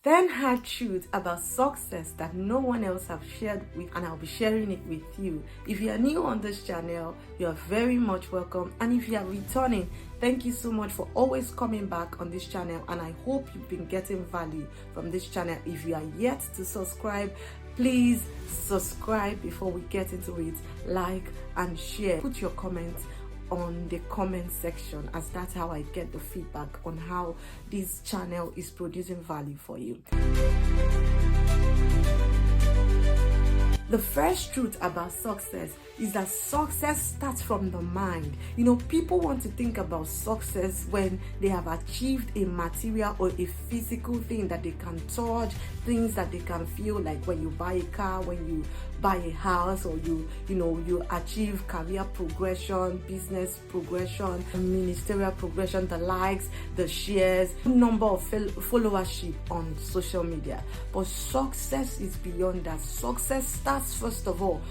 10 hard truths about success that no one else have shared with, and I'll be sharing it with you. If you are new on this channel, you are very much welcome, and if you are returning, thank you so much for always coming back on this channel, and I hope you've been getting value from this channel. If you are yet to subscribe, please subscribe before we get into it. Like and share. Put your comments on the comment section, as that's how I get the feedback on how this channel is producing value for you. The first truth about success is that success starts from the mind. You know, people want to think about success when they have achieved a material or a physical thing that they can touch, things that they can feel, like when you buy a car, when you buy a house, or you achieve career progression, business progression, ministerial progression, the likes, the shares, number of followership on social media. But success is beyond that. Success starts first of all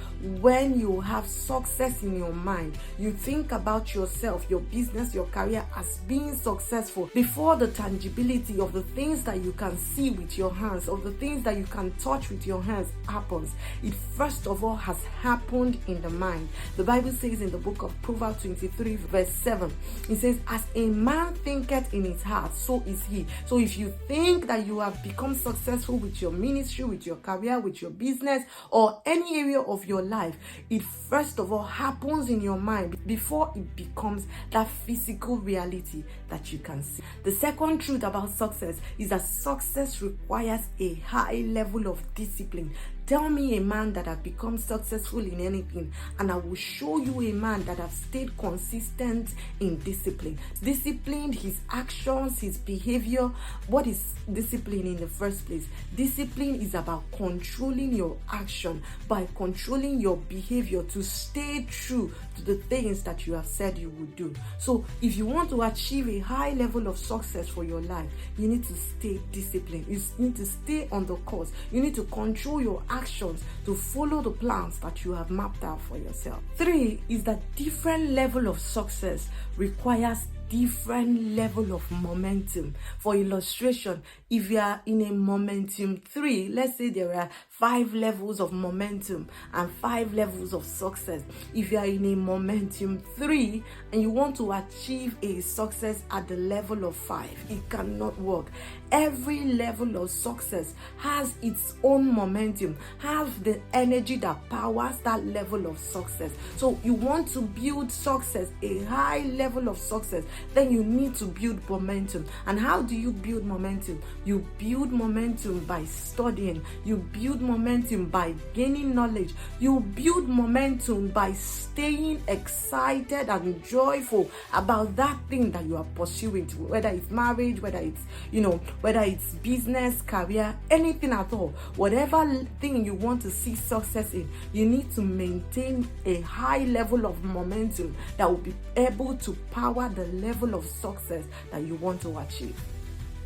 when you have success in your mind. You think about yourself, your business, your career as being successful before the tangibility of the things that you can see with your hands, of the things that you can touch with your hands happens. It first of all has happened in the mind. The Bible says in the book of Proverbs 23 verse 7, it says, as a man thinketh in his heart, so is he. So if you think that you have become successful with your ministry, with your career, with your business, or any area of your life, it first of all happens in your mind before it becomes that physical reality that you can see. The second truth about success is that success requires a high level of discipline. Tell me a man that have become successful in anything, and I will show you a man that have stayed consistent in discipline. Disciplined his actions, his behavior. What is discipline in the first place? Discipline is about controlling your action by controlling your behavior to stay true to the things that you have said you would do. So if you want to achieve a high level of success for your life, you need to stay disciplined. You need to stay on the course. You need to control your actions to follow the plans that you have mapped out for yourself. 3 is that different level of success requires different level of momentum. For illustration, if you are in a momentum 3, let's say there are 5 levels of momentum and 5 levels of success. If you are in a momentum 3 and you want to achieve a success at the level of 5, it cannot work. Every level of success has its own momentum, have the energy that powers that level of success. So you want to build success, a high level of success, then you need to build momentum. And how do you build momentum? You build momentum by studying. You build momentum by gaining knowledge. You build momentum by staying excited and joyful about that thing that you are pursuing, whether it's marriage, whether it's business, career, anything at all. Whatever thing you want to see success in, you need to maintain a high level of momentum that will be able to power the level of success that you want to achieve.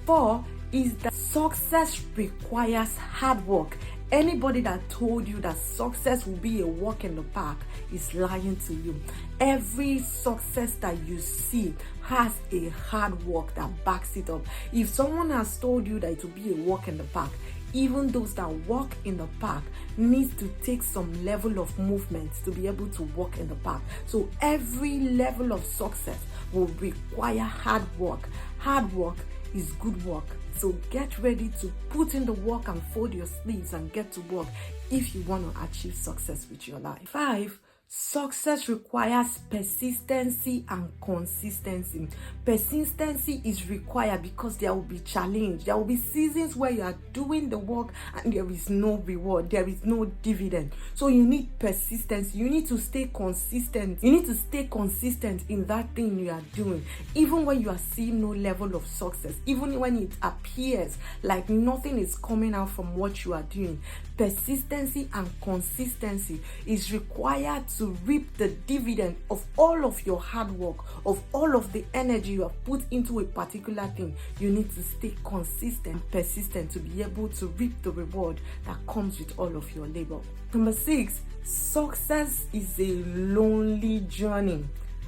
4 is that success requires hard work. Anybody that told you that success will be a walk in the park is lying to you. Every success that you see has a hard work that backs it up. If someone has told you that it will be a walk in the park, even those that walk in the park needs to take some level of movement to be able to walk in the park. So every level of success will require hard work. Hard work is good work. So get ready to put in the work and fold your sleeves and get to work if you want to achieve success with your life. 5, success requires persistency and consistency. Persistency is required because there will be challenge. There will be seasons where you are doing the work and there is no reward. There is no dividend. So you need persistency. You need to stay consistent. You need to stay consistent in that thing you are doing. Even when you are seeing no level of success, even when it appears like nothing is coming out from what you are doing, persistency and consistency is required to reap the dividend of all of your hard work, of all of the energy you have put into a particular thing. You need to stay consistent, persistent to be able to reap the reward that comes with all of your labor. Number 6, success is a lonely journey.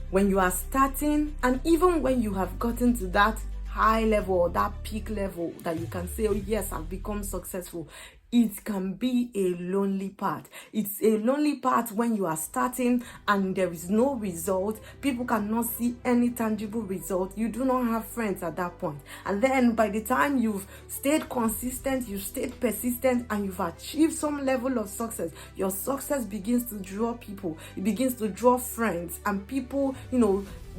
When you are starting, and even when you have gotten to that high level or that peak level that you can say, oh yes, I've become successful. It can be a lonely path. It's a lonely path when you are starting and there is no result. People cannot see any tangible result. You do not have friends at that point. And then by the time you've stayed consistent, you've stayed persistent, and you've achieved some level of success, your success begins to draw people. It begins to draw friends, and people,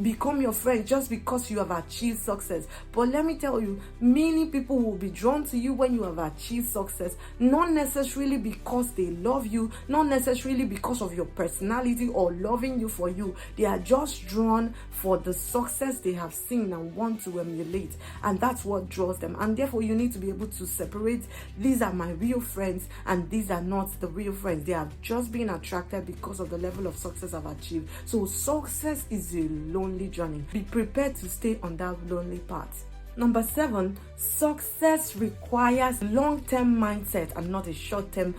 become your friend just because you have achieved success. But let me tell you, many people will be drawn to you when you have achieved success, not necessarily because they love you, not necessarily because of your personality or loving you for you. They are just drawn for the success they have seen and want to emulate, and that's what draws them. And therefore you need to be able to separate, these are my real friends and these are not the real friends. They have just been attracted because of the level of success I've achieved. So success is a lonely journey. Be prepared to stay on that lonely path. Number 7, success requires long-term mindset and not a short-term,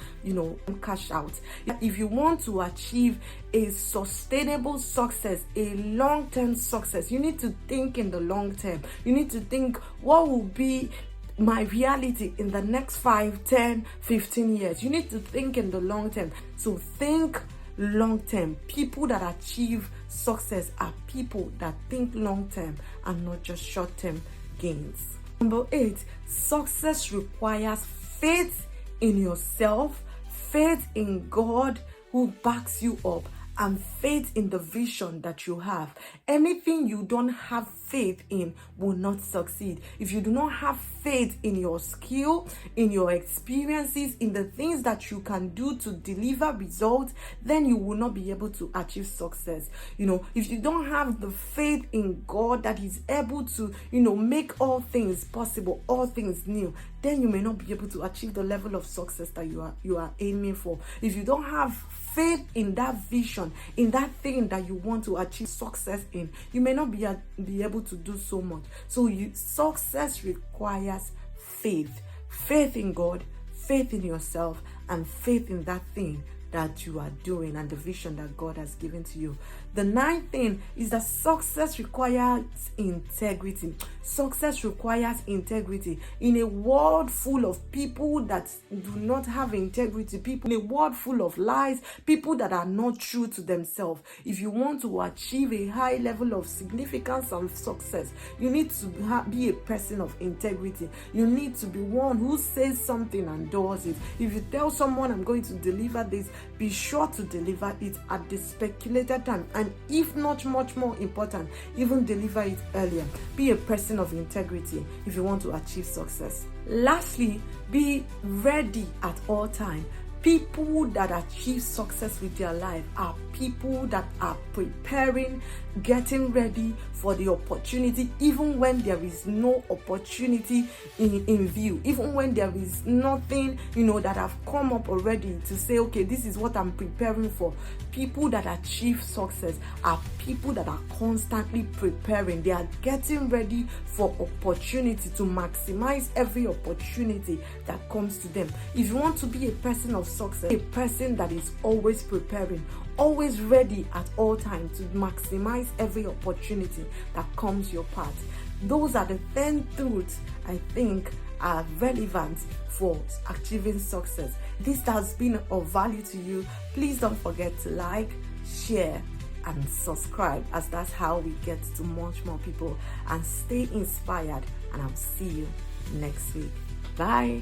cash out. If you want to achieve a sustainable success, a long-term success, you need to think in the long term. You need to think, what will be my reality in the next 5, 10, 15 years? You need to think in the long term. So think long term. People that achieve success are people that think long term and not just short term gains. Number 8, success requires faith in yourself, faith in God who backs you up, and faith in the vision that you have. Anything you don't have faith in will not succeed. If you do not have faith in your skill, in your experiences, in the things that you can do to deliver results, then you will not be able to achieve success. If you don't have the faith in God that is able to, make all things possible, all things new, then you may not be able to achieve the level of success that you are aiming for. If you don't have faith in that vision, in that thing that you want to achieve success in, you may not be able to do so much. So success requires faith in God, faith in yourself, and faith in that thing that you are doing and the vision that God has given to you. The 9th thing is that success requires integrity. Success requires integrity. In a world full of people that do not have integrity, people in a world full of lies, people that are not true to themselves, if you want to achieve a high level of significance and success, you need to be a person of integrity. You need to be one who says something and does it. If you tell someone, I'm going to deliver this, be sure to deliver it at the speculated time, and if not much more important, even deliver it earlier. Be a person of integrity if you want to achieve success. Lastly, be ready at all times. People that achieve success with their life are people that are preparing, getting ready for the opportunity, even when there is no opportunity in view, even when there is nothing, that have come up already to say, okay, this is what I'm preparing for. People that achieve success are people that are constantly preparing. They are getting ready for opportunity, to maximize every opportunity that comes to them. If you want to be a person of success, a person that is always preparing, always ready at all times to maximize every opportunity that comes your path. Those are the 10 truths I think are relevant for achieving success. This has been of value to you. Please don't forget to like, share, and subscribe, as that's how we get to much more people. And stay inspired, and I'll see you next week. Bye.